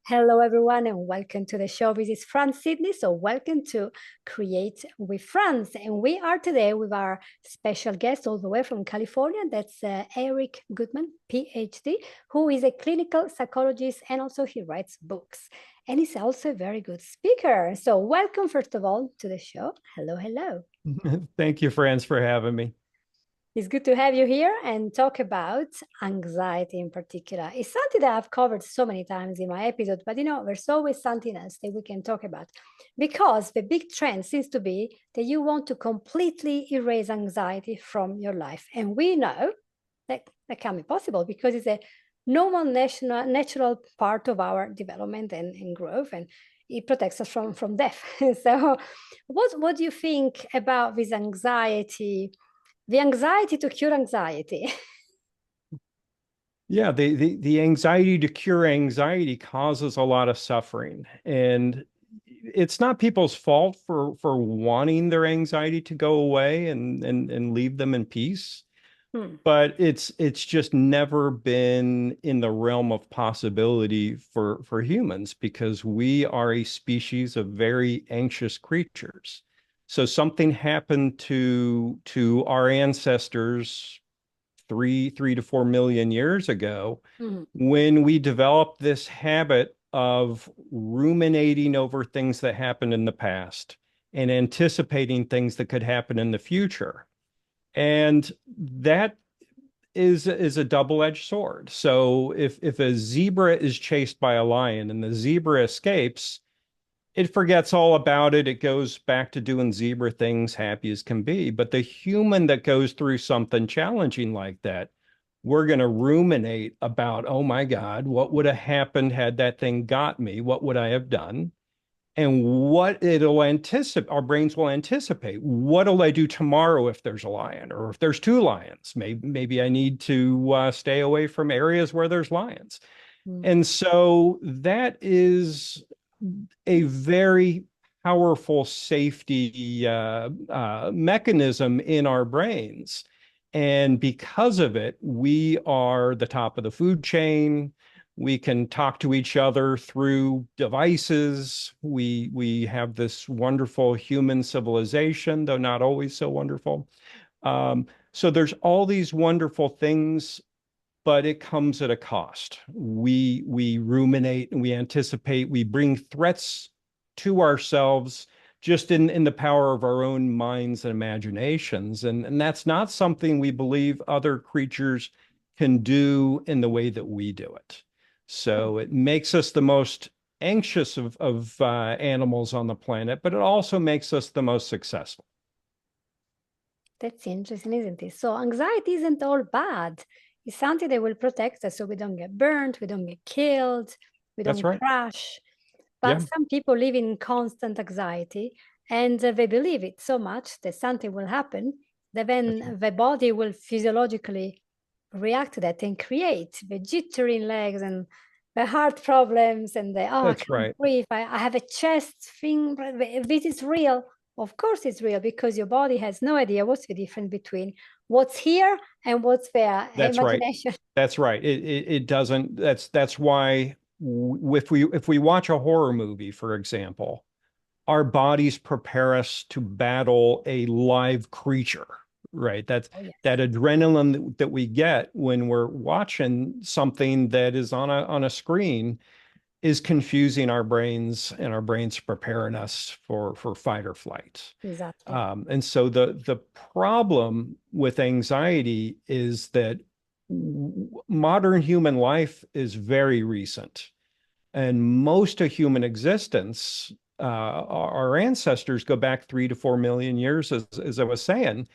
Hello, everyone, and welcome to the show. This is Franz Sidney. So, welcome to Create with Franz. And we are today with our special guest all the way from California. That's Eric Goodman, Ph.D., who is a clinical psychologist and also he writes books. And he's also a very good speaker. So, welcome, first of all, to the show. Hello, hello. Thank you, Franz, for having me. It's good to have you here and talk about anxiety in particular. It's something that I've covered so many times in my episode, but there's always something else that we can talk about because the big trend seems to be that you want to completely erase anxiety from your life. And we know that can be possible because it's a normal natural part of our development and growth, and it protects us from death. So what do you think about this anxiety? The anxiety to cure anxiety. Yeah, the anxiety to cure anxiety causes a lot of suffering. And it's not people's fault for wanting their anxiety to go away and leave them in peace. But it's just never been in the realm of possibility for humans because we are a species of very anxious creatures. So something happened to our ancestors three to 4 million years ago when we developed this habit of ruminating over things that happened in the past and anticipating things that could happen in the future. And that is a double-edged sword. So if a zebra is chased by a lion and the zebra escapes, it forgets all about it. It goes back to doing zebra things, happy as can be. But the human that goes through something challenging like that, we're going to ruminate about, oh my God, what would have happened had that thing got me? What would I have done? And what it'll anticipate, our brains will anticipate. What'll I do tomorrow if there's a lion or if there's two lions? Maybe I need to stay away from areas where there's lions. And so that is a very powerful safety mechanism in our brains. And because of it, we are the top of the food chain. We can talk to each other through devices. We have this wonderful human civilization, though not always so wonderful. So there's all these wonderful things, but it comes at a cost. We ruminate and we anticipate, we bring threats to ourselves just in the power of our own minds and imaginations. And that's not something we believe other creatures can do in the way that we do it. So it makes us the most anxious of animals on the planet, but it also makes us the most successful. That's interesting, isn't it? So anxiety isn't all bad. It's something that will protect us so we don't get burned, we don't get killed, we That's don't right. crash. But Yeah, some people live in constant anxiety and they believe it so much that something will happen that that's right. then the body will physiologically react to that and create the jittery legs and the heart problems and the, oh, I That's can't right. breathe. I have a chest thing. This is real. Of course it's real because your body has no idea what's the difference between what's here and what's there. That's right. Imagination. That's right. It doesn't. That's why if we watch a horror movie, for example, our bodies prepare us to battle a live creature, right? That's Oh, yeah. that adrenaline that we get when we're watching something that is on a screen is confusing our brains, and our brains preparing us for fight or flight. Exactly. And so the problem with anxiety is that modern human life is very recent, and most of human existence, our ancestors go back 3 to 4 million years, as I was saying,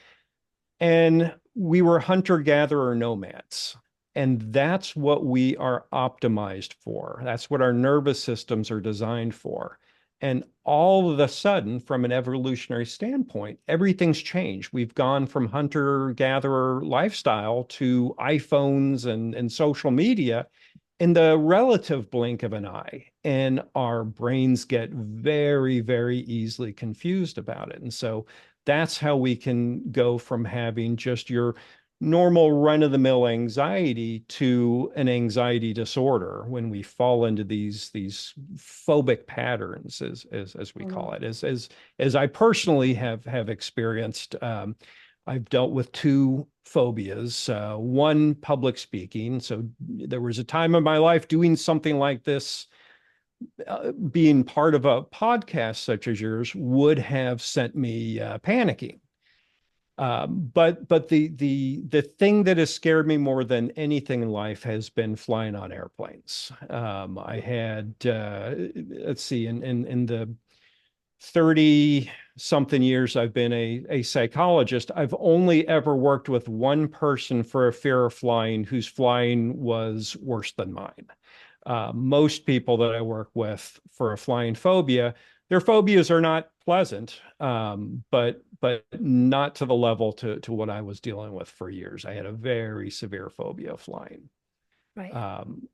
and we were hunter-gatherer nomads. And that's what we are optimized for. That's what our nervous systems are designed for. And all of a sudden, from an evolutionary standpoint, everything's changed. We've gone from hunter-gatherer lifestyle to iPhones and social media in the relative blink of an eye. And our brains get very, very easily confused about it. And so that's how we can go from having just your normal run-of-the-mill anxiety to an anxiety disorder when we fall into these phobic patterns, as we call Mhm. it, as I personally have experienced. I've dealt with two phobias. One, public speaking. So there was a time in my life doing something like this, being part of a podcast such as yours would have sent me panicking. But the thing that has scared me more than anything in life has been flying on airplanes. I had let's see, in the 30 something years I've been a psychologist, I've only ever worked with one person for a fear of flying whose flying was worse than mine. Most people that I work with for a flying phobia, their phobias are not pleasant, but not to the level to what I was dealing with for years. I had a very severe phobia of flying. Right. Um,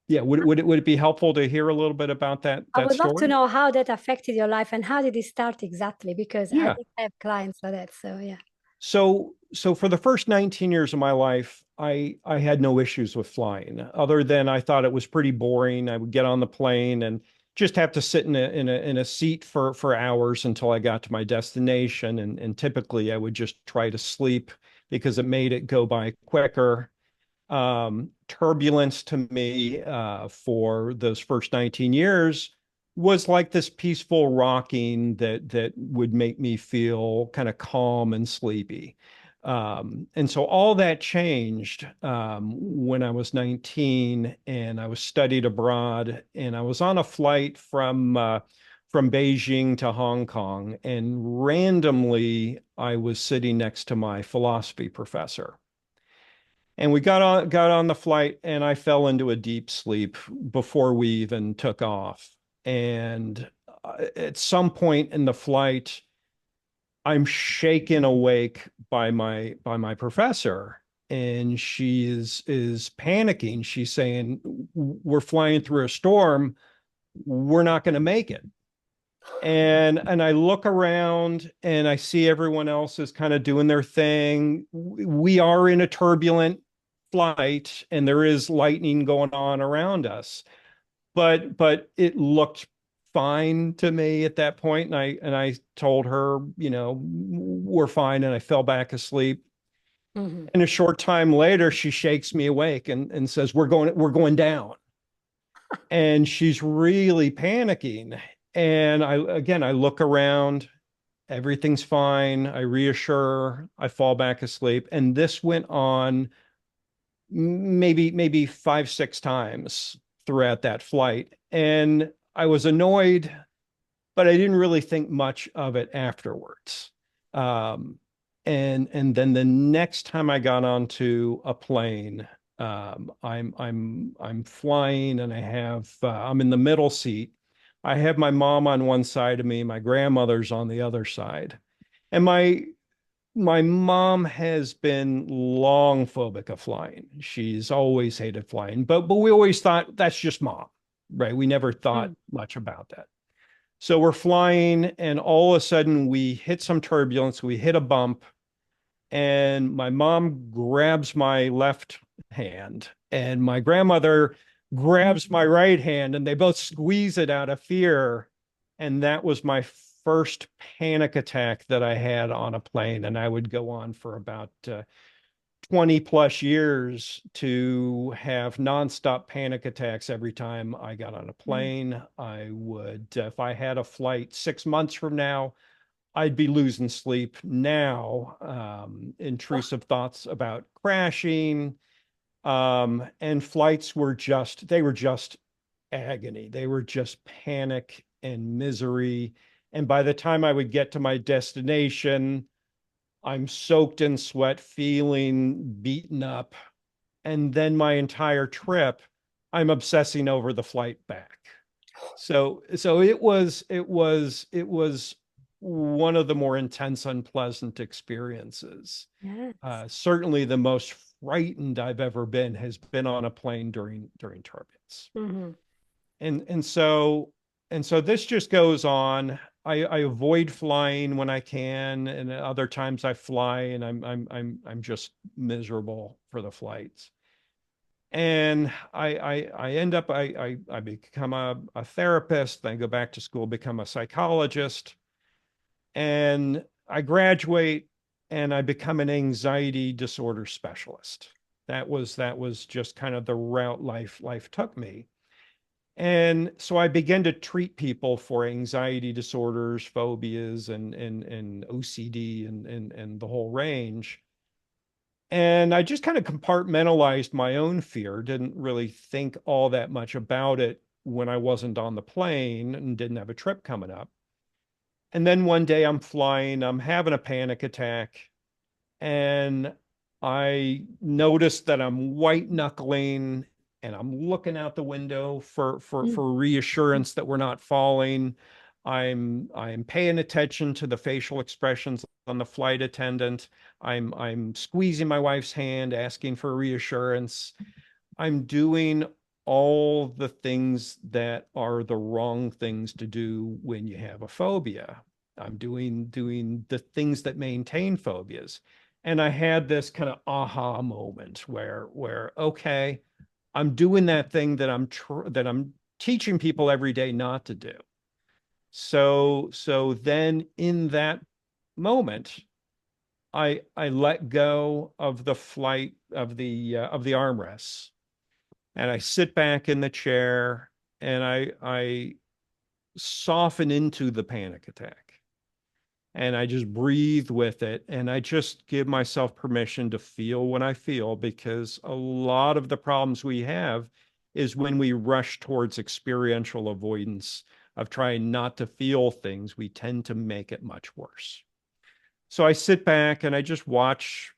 yeah, would it be helpful to hear a little bit about I that would love to story? know how that affected your life and how did it start exactly? Because I Yeah. think I have clients like that. So yeah. So for the first 19 years of my life, I had no issues with flying, other than I thought it was pretty boring. I would get on the plane and just have to sit in a seat for hours until I got to my destination. And typically I would just try to sleep because it made it go by quicker. Turbulence to me, for those first 19 years was like this peaceful rocking that would make me feel kind of calm and sleepy. And so all that changed when I was 19 and I was studied abroad, and I was on a flight from Beijing to Hong Kong, and randomly I was sitting next to my philosophy professor. And we got on the flight, and I fell into a deep sleep before we even took off. And at some point in the flight, I'm shaken awake by my professor, and she is panicking. She's saying, "We're flying through a storm. We're not going to make it." And I look around and I see everyone else is kind of doing their thing. We are in a turbulent flight and there is lightning going on around us. But it looked fine to me at that point. And I told her, we're fine. And I fell back asleep. Mhm. And a short time later, she shakes me awake and says, we're going down. And she's really panicking. And I look around, everything's fine. I reassure her, I fall back asleep. And this went on maybe five, six times throughout that flight. And I was annoyed, but I didn't really think much of it afterwards. Um, and then the next time I got onto a plane, I'm flying, and I'm in the middle seat. I have my mom on one side of me, my grandmother's on the other side, and my mom has been long phobic of flying. She's always hated flying, but we always thought that's just mom, right? We never thought Mm. much about that. So we're flying, and all of a sudden we hit some turbulence. We hit a bump, and my mom grabs my left hand, and my grandmother grabs my right hand, and they both squeeze it out of fear. And that was my first panic attack that I had on a plane. And I would go on for about 20 plus years to have nonstop panic attacks every time I got on a Mm. plane. I would, if I had a flight 6 months from now, I'd be losing sleep now. Oh, Intrusive thoughts about crashing. And flights they were just agony. They were just panic and misery. And by the time I would get to my destination, I'm soaked in sweat, feeling beaten up. And then my entire trip, I'm obsessing over the flight back. So it was one of the more intense, unpleasant experiences. yes. Certainly the most frightened I've ever been has been on a plane during turbulence. Mhm. And so this just goes on. I avoid flying when I can, and other times I fly and I'm just miserable for the flights. And I end up I become a therapist, then I go back to school, become a psychologist, and I graduate and I become an anxiety disorder specialist. That was just kind of the route life took me. And so I began to treat people for anxiety disorders, phobias, and OCD and the whole range. And I just kind of compartmentalized my own fear, didn't really think all that much about it when I wasn't on the plane and didn't have a trip coming up. And then one day I'm flying, I'm having a panic attack, and I noticed that I'm white knuckling and I'm looking out the window Mm. for reassurance that we're not falling. I'm paying attention to the facial expressions on the flight attendant. I'm squeezing my wife's hand, asking for reassurance. I'm doing all the things that are the wrong things to do when you have a phobia. I'm doing the things that maintain phobias. And I had this kind of aha moment where okay, I'm doing that thing that I'm teaching people every day not to do. So then in that moment, I let go of the flight of the armrests, and I sit back in the chair and I soften into the panic attack, and I just breathe with it, and I just give myself permission to feel when I feel, because a lot of the problems we have is when we rush towards experiential avoidance of trying not to feel things, we tend to make it much worse. So I sit back and I just watch.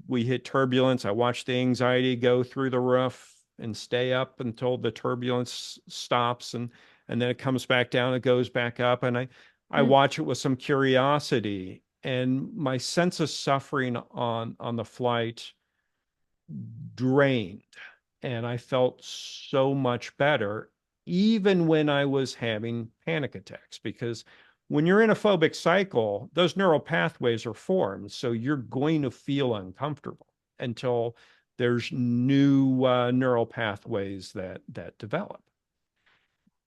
We hit turbulence. I watch the anxiety go through the roof and stay up until the turbulence stops, and then it comes back down, it goes back up, and I Mm. watch it with some curiosity. And my sense of suffering on the flight drained, and I felt so much better, even when I was having panic attacks, because when you're in a phobic cycle, those neural pathways are formed. So you're going to feel uncomfortable until there's new neural pathways that develop.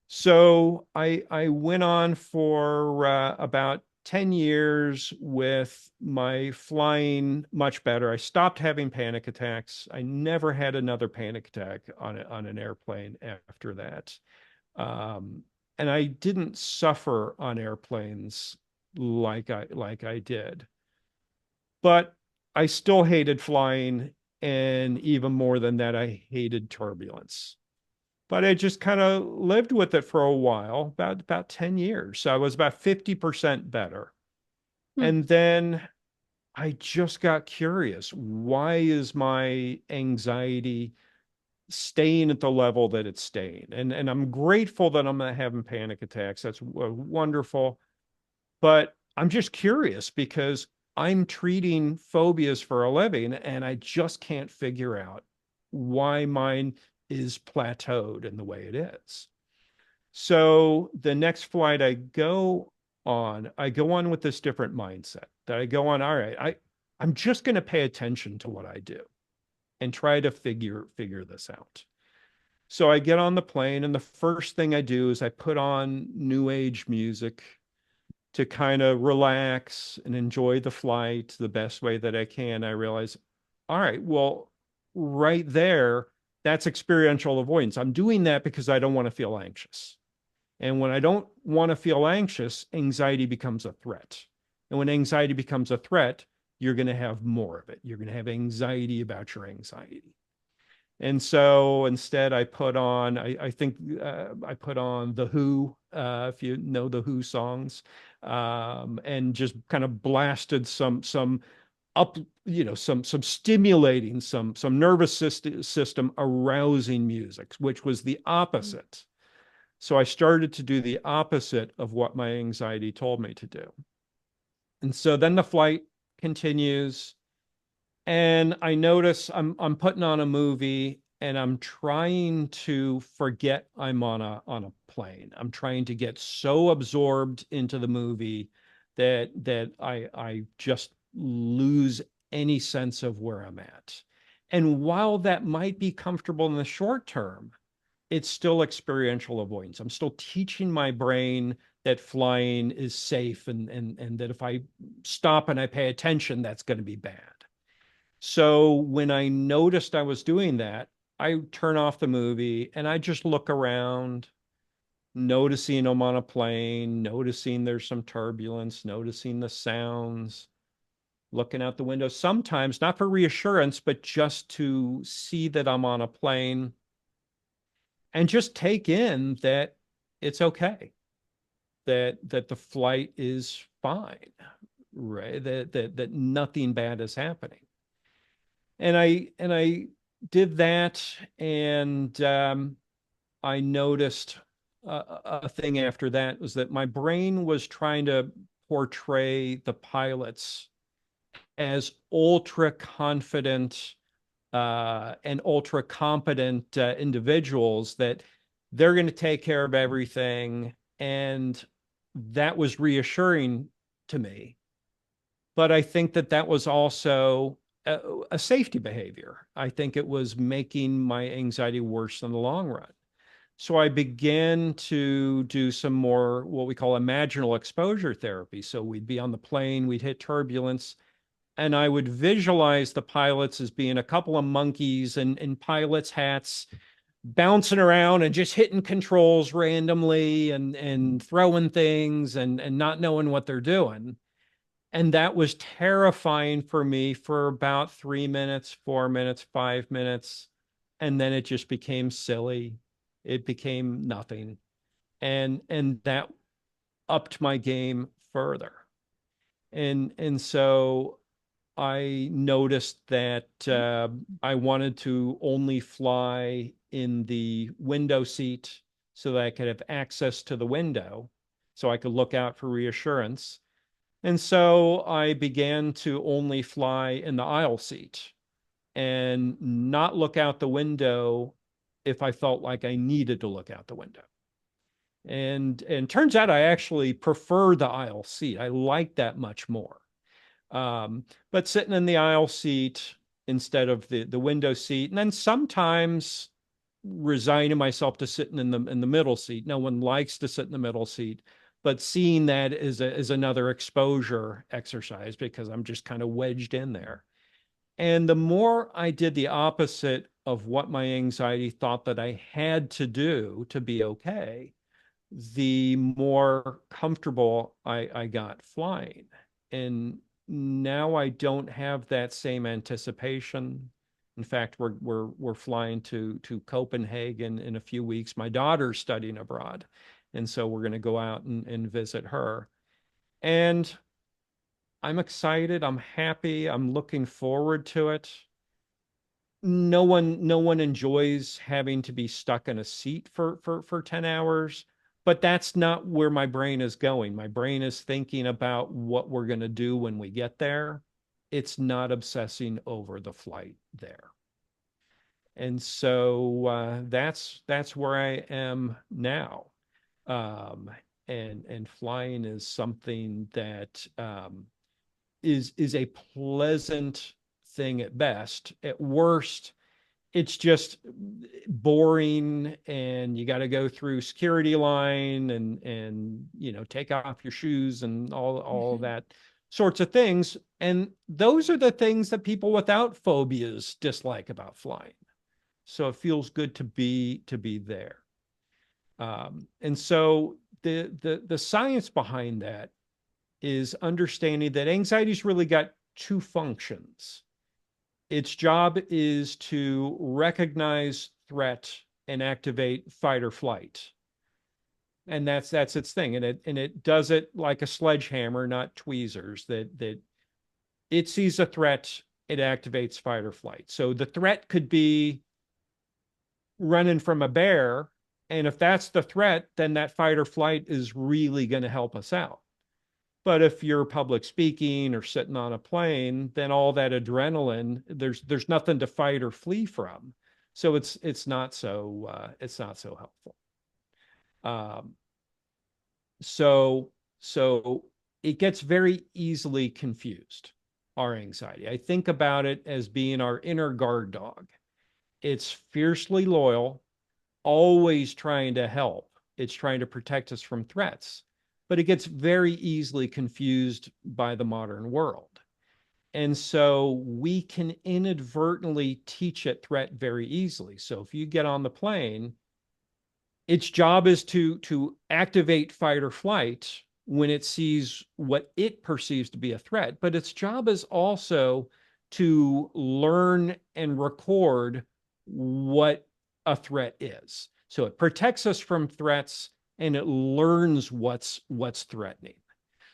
So I went on for about 10 years with my flying much better. I stopped having panic attacks. I never had another panic attack on an airplane after that. Um, and I didn't suffer on airplanes like I did. But I still hated flying, and even more than that, I hated turbulence. But I just kind of lived with it for a while, about 10 years. So I was about 50% better. Mm. And then I just got curious. Why is my anxiety staying at the level that it's staying? And I'm grateful that I'm not having panic attacks. That's wonderful. But I'm just curious because I'm treating phobias for a living, and I just can't figure out why mine is plateaued in the way it is. So the next flight I go on with this different mindset that I go on, all right, I'm just going to pay attention to what I do and try to figure this out. So I get on the plane, and the first thing I do is I put on new age music to kind of relax and enjoy the flight the best way that I can. I realize, all right, well, right there, that's experiential avoidance. I'm doing that because I don't want to feel anxious. And when I don't want to feel anxious, anxiety becomes a threat. And when anxiety becomes a threat, you're going to have more of it. You're going to have anxiety about your anxiety. And so instead, I think I put on The Who, if you know the Who songs, and just kind of blasted some up, some stimulating, some nervous system arousing music, which was the opposite. So I started to do the opposite of what my anxiety told me to do. And so then the flight continues, and I notice I'm putting on a movie, and I'm trying to forget I'm on a plane. I'm trying to get so absorbed into the movie that I just lose any sense of where I'm at. And while that might be comfortable in the short term, it's still experiential avoidance. I'm still teaching my brain that flying is safe, and that if I stop and I pay attention, that's going to be bad. So when I noticed I was doing that, I turn off the movie and I just look around, noticing I'm on a plane, noticing there's some turbulence, noticing the sounds, looking out the window, sometimes not for reassurance, but just to see that I'm on a plane and just take in that it's okay, that the flight is fine, right? That nothing bad is happening. And I did that, and I noticed a thing after that was that my brain was trying to portray the pilots as ultra confident and ultra competent individuals, that they're going to take care of everything. And that was reassuring to me. But I think that that was also a safety behavior. I think it was making my anxiety worse in the long run. So I began to do some more what we call imaginal exposure therapy. So we'd be on the plane, we'd hit turbulence, and I would visualize the pilots as being a couple of monkeys in pilots' hats, bouncing around and just hitting controls randomly and throwing things and not knowing what they're doing. And that was terrifying for me for about 3 minutes, 4 minutes, 5 minutes. And then it just became silly. It became nothing. And that upped my game further. And so I noticed that I wanted to only fly in the window seat so that I could have access to the window, so I could look out for reassurance. And so I began to only fly in the aisle seat and not look out the window if I felt like I needed to look out the window. And turns out I actually prefer the aisle seat. I like that much more. But sitting in the aisle seat instead of the window seat, and then sometimes resigning myself to sitting in the middle seat. No one likes to sit in the middle seat, but seeing that is another exposure exercise because I'm just kind of wedged in there. And the more I did the opposite of what my anxiety thought that I had to do to be okay, the more comfortable I got flying. And now I don't have that same anticipation. In fact, we're flying to Copenhagen in a few weeks. My daughter's studying abroad, and so we're going to go out and visit her. And I'm excited. I'm happy. I'm looking forward to it. No one enjoys having to be stuck in a seat for 10 hours, but that's not where my brain is going. My brain is thinking about what we're going to do when we get there. It's not obsessing over the flight there. And so that's where I am now. Um, and flying is something that is a pleasant thing at best. At worst, it's just boring, and you got to go through security line and take off your shoes and all Mhm. that sorts of things. And those are the things that people without phobias dislike about flying. So it feels good to be there. And so the science behind that is understanding that anxiety's really got two functions. Its job is to recognize threat and activate fight or flight. And that's its thing. And it does it like a sledgehammer, not tweezers, that it sees a threat, it activates fight or flight. So the threat could be running from a bear. And if that's the threat, then that fight or flight is really going to help us out. But if you're public speaking or sitting on a plane, then all that adrenaline, there's nothing to fight or flee from. So it's not so helpful. Um, so it gets very easily confused, our anxiety. I think about it as being our inner guard dog. It's fiercely loyal, always trying to help. It's trying to protect us from threats, but it gets very easily confused by the modern world. And so we can inadvertently teach it threat very easily. So if you get on the plane, its job is to activate fight or flight when it sees what it perceives to be a threat, but its job is also to learn and record what a threat is. So it protects us from threats and it learns what's threatening.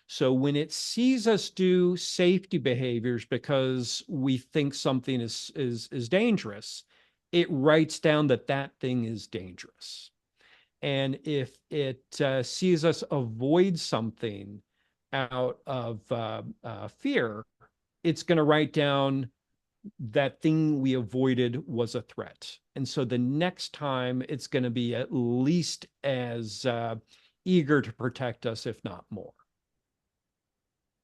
So when it sees us do safety behaviors because we think something is dangerous, it writes down that that thing is dangerous. And if it sees us avoid something out of fear, it's going to write down that thing we avoided was a threat. And so the next time it's going to be at least as eager to protect us, if not more.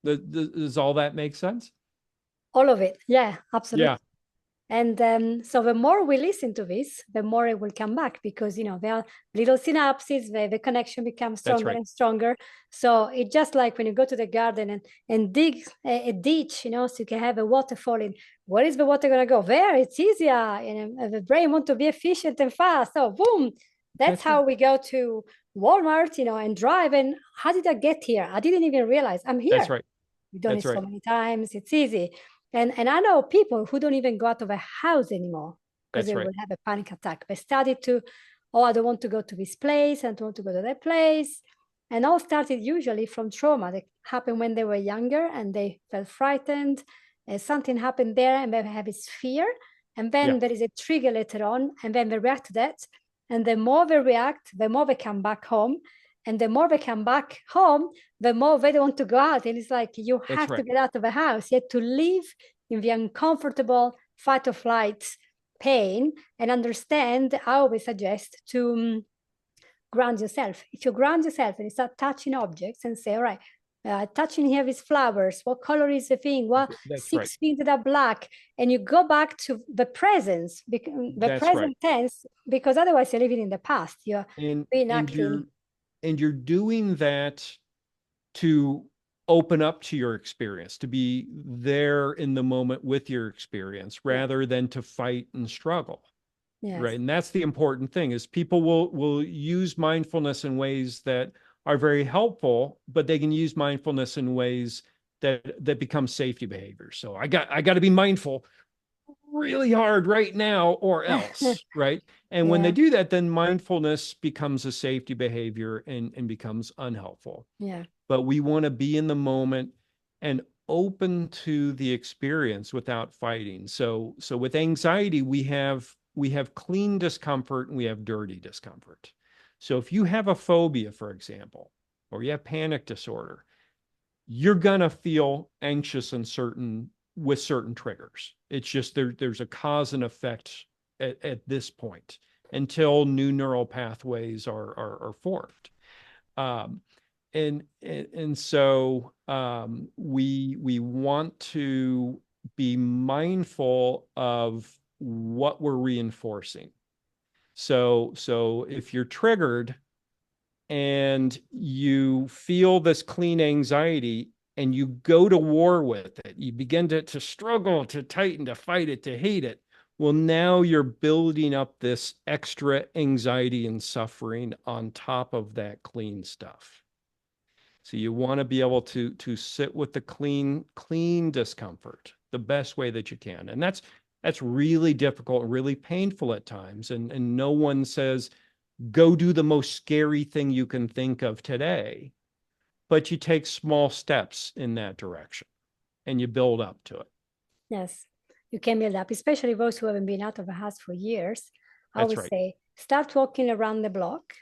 Does all that make sense? All of it. Yeah, absolutely. Yeah, And so the more we listen to this, the more it will come back because, there are little synapses, the connection becomes that's stronger right. and stronger. So it's just like when you go to the garden and dig a ditch, so you can have a waterfall in. Where is the water going to go? There, it's easier. And the brain wants to be efficient and fast. So boom, that's That's right. how we go to Walmart, and drive. And how did I get here? I didn't even realize I'm That's here. right. We've done it That's so right. many times. It's easy. And I know people who don't even go out of a house anymore because That's they right. will have a panic attack. They started to, oh, I don't want to go to this place. I don't want to go to that place. And all started usually from trauma that happened when they were younger and they felt frightened. Something happened there and they have this fear. And Yeah, then there is a trigger later on, and then they react to that. And the more they react, the more they come back home. And the more they come back home, the more they don't want to go out. And it's like you that's have to right. get out of the house. You have to live in the uncomfortable fight or flight pain and understand. I always suggest to ground yourself. If you ground yourself and you start touching objects and say, all right, touching here with flowers, what color is the thing? What That's right. six things that are black? And you go back to the presence, the That's right. present tense, because otherwise you're living in the past. You're And and reenacting. you're doing that to open up to your experience, to be there in the moment with your experience Yes, rather than to fight and struggle. yes, Right. And that's the important thing is people will use mindfulness in ways that are very helpful, but they can use mindfulness in ways that become safety behaviors. So I got to be mindful really hard right now or else, right? And when they yeah, do that, then mindfulness becomes a safety behavior and becomes unhelpful. yeah, But we want to be in the moment and open to the experience without fighting. So with anxiety, we have clean discomfort and we have dirty discomfort. So if you have a phobia, for example, or you have panic disorder, you're gonna feel anxious and certain with certain triggers. It's just there's a cause and effect at this point until new neural pathways are formed. Um, and so we want to be mindful of what we're reinforcing. So if you're triggered and you feel this clean anxiety and you go to war with it, you begin to struggle, to tighten, to fight it, to hate it. Well, now you're building up this extra anxiety and suffering on top of that clean stuff. So you want to be able to sit with the clean discomfort the best way that you can. And that's really difficult, really painful at times. And no one says, go do the most scary thing you can think of today, but you take small steps in that direction and you build up to it. yes. You can build up, especially those who haven't been out of the house for years. I That's always right. say, start walking around the block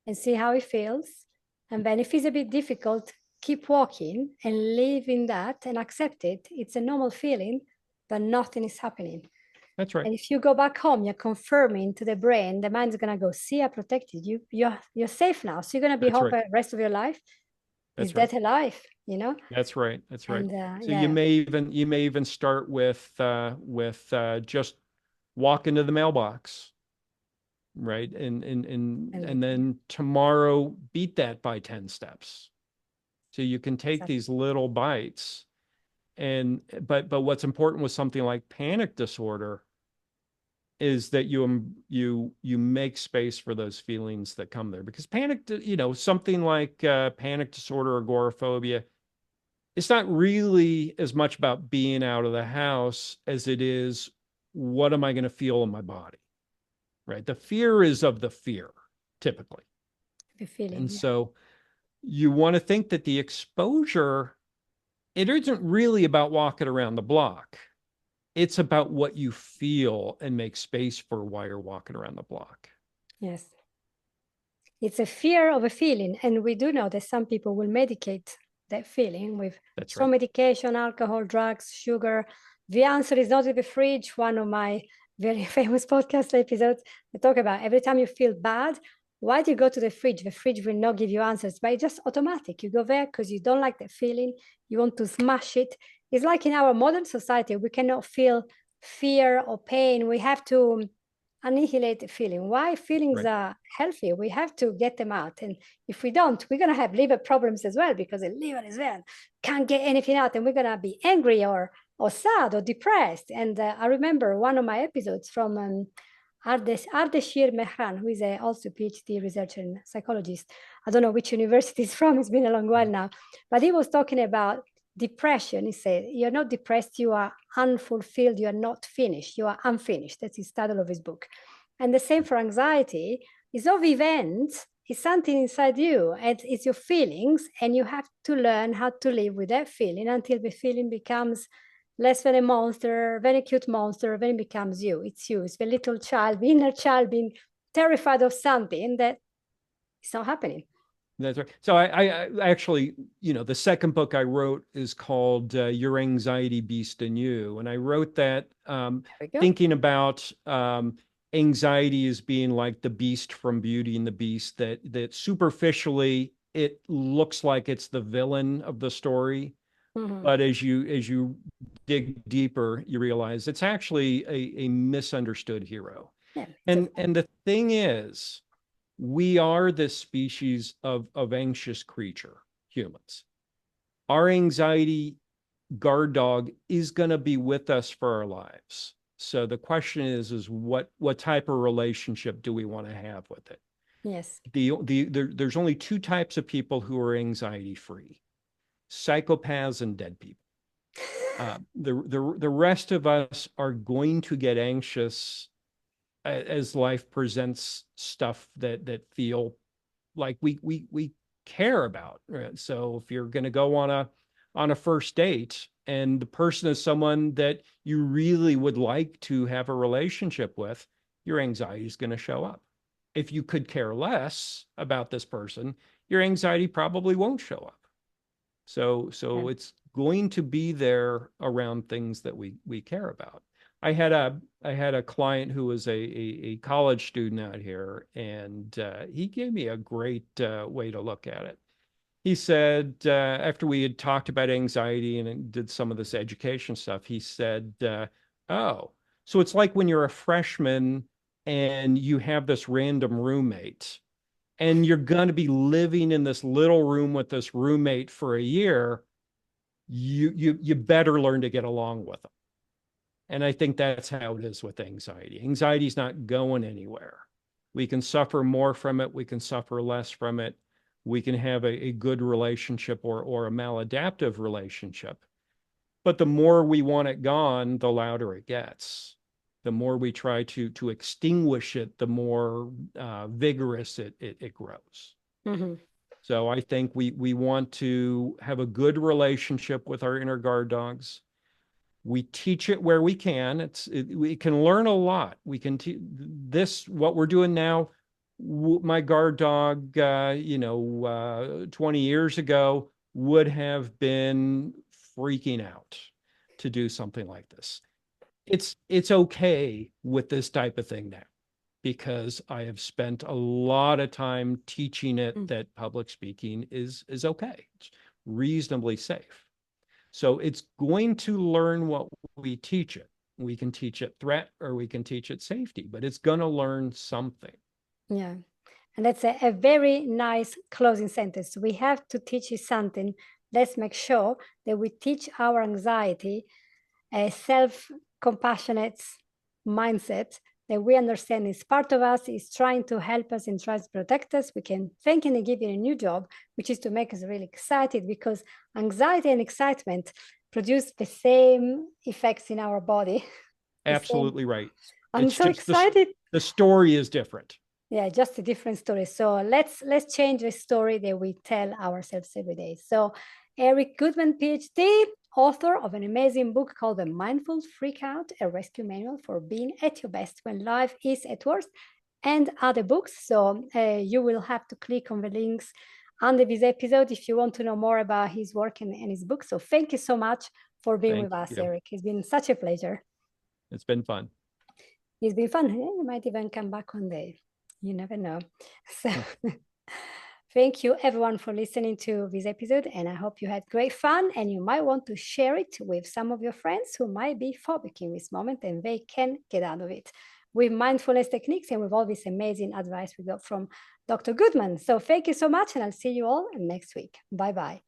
and see how it feels. And then if it's a bit difficult, keep walking and live in that and accept it. It's a normal feeling, but nothing is happening. That's right. And if you go back home, you're confirming to the brain, the mind's gonna go, see, I protected you. You're safe now. So you're gonna be That's home right. for the rest of your life. Is That's right. that alive? You know? That's right. That's right. And So yeah, you may even start with just walk into the mailbox, right? And and then tomorrow beat that by 10 steps. So you can take exactly. these little bites. And but what's important with something like panic disorder is that you make space for those feelings that come there, because something like panic disorder or agoraphobia, it's not really as much about being out of the house as it is, what am I going to feel in my body, right? The fear is of the fear, typically. The feeling, And yeah. so you want to think that the exposure, it isn't really about walking around the block. It's about what you feel and make space for while you're walking around the block. Yes. It's a fear of a feeling. And we do know that some people will medicate that feeling with That's some right. medication, alcohol, drugs, sugar. The answer is not in the fridge. One of my very famous podcast episodes, they talk about every time you feel bad, why do you go to the fridge? The fridge will not give you answers, but it's just automatic. You go there because you don't like the feeling. You want to smash it. It's like in our modern society, we cannot feel fear or pain. We have to annihilate the feeling. Why feelings Right. are healthy? We have to get them out. And if we don't, we're going to have liver problems as well, because the liver is there, can't get anything out, and we're going to be angry or sad or depressed. And I remember one of my episodes from Ardeshir Mehran, who is also a PhD researcher and psychologist. I don't know which university he's from, it's been a long while now, but he was talking about depression. He said, you're not depressed, you are unfulfilled, you are not finished, you are unfinished. That's his title of his book. And the same for anxiety. Is of events, it's something inside you, and it's your feelings, and you have to learn how to live with that feeling until the feeling becomes less than a monster, very cute monster, then it becomes you. It's you. It's the little child, the inner child being terrified of something that is not happening. That's right. So I actually, the second book I wrote is called Your Anxiety Beast in You. And I wrote that There we go. thinking about anxiety as being like the beast from Beauty and the Beast, that superficially it looks like it's the villain of the story. Mm-hmm. But as you dig deeper, you realize it's actually a misunderstood hero. Yeah, And the thing is, we are this species of anxious creature, humans. Our anxiety guard dog is going to be with us for our lives. So the question is what type of relationship do we want to have with it? yes. There's only two types of people who are anxiety free: psychopaths and dead people. The rest of us are going to get anxious as life presents stuff that feel like we care about. Right? So if you're going to go on a first date and the person is someone that you really would like to have a relationship with, your anxiety is going to show up. If you could care less about this person, your anxiety probably won't show up. So Yeah. it's going to be there around things that we care about. I had a client who was a college student out here, and he gave me a great way to look at it. He said, after we had talked about anxiety and did some of this education stuff, he said, "Oh, so it's like when you're a freshman and you have this random roommate, and you're going to be living in this little room with this roommate for a year. You better learn to get along with them." And I think that's how it is with anxiety. Anxiety is not going anywhere. We can suffer more from it. We can suffer less from it. We can have a good relationship or a maladaptive relationship. But the more we want it gone, the louder it gets. The more we try to extinguish it, the more vigorous it grows. Mm-hmm. So I think we want to have a good relationship with our inner guard dogs. We teach it where we can. We can learn a lot. We can this what we're doing now. My guard dog, 20 years ago would have been freaking out to do something like this. it's okay with this type of thing now, because I have spent a lot of time teaching it that public speaking is okay. It's reasonably safe. So it's going to learn what we teach it. We can teach it threat or we can teach it safety, but it's going to learn something. Yeah. And that's a very nice closing sentence. We have to teach you something. Let's make sure that we teach our anxiety a self-compassionate mindset, that we understand is part of us, is trying to help us and tries to protect us. We can thank and give it a new job, which is to make us really excited, because anxiety and excitement produce the same effects in our body. Absolutely right. I'm It's so just excited. the story is different. Yeah, just a different story. So let's change the story that we tell ourselves every day. So Eric Goodman, PhD, author of an amazing book called The Mindful Freakout, a rescue manual for being at your best when life is at worst, and other books. So you will have to click on the links under this episode if you want to know more about his work and his book. So thank you so much for being with us, Eric. It's been such a pleasure. It's been fun. It's been fun. You might even come back one day. You never know. So thank you everyone for listening to this episode, and I hope you had great fun, and you might want to share it with some of your friends who might be phobic in this moment and they can get out of it with mindfulness techniques and with all this amazing advice we got from Dr. Goodman. So thank you so much, and I'll see you all next week. Bye-bye.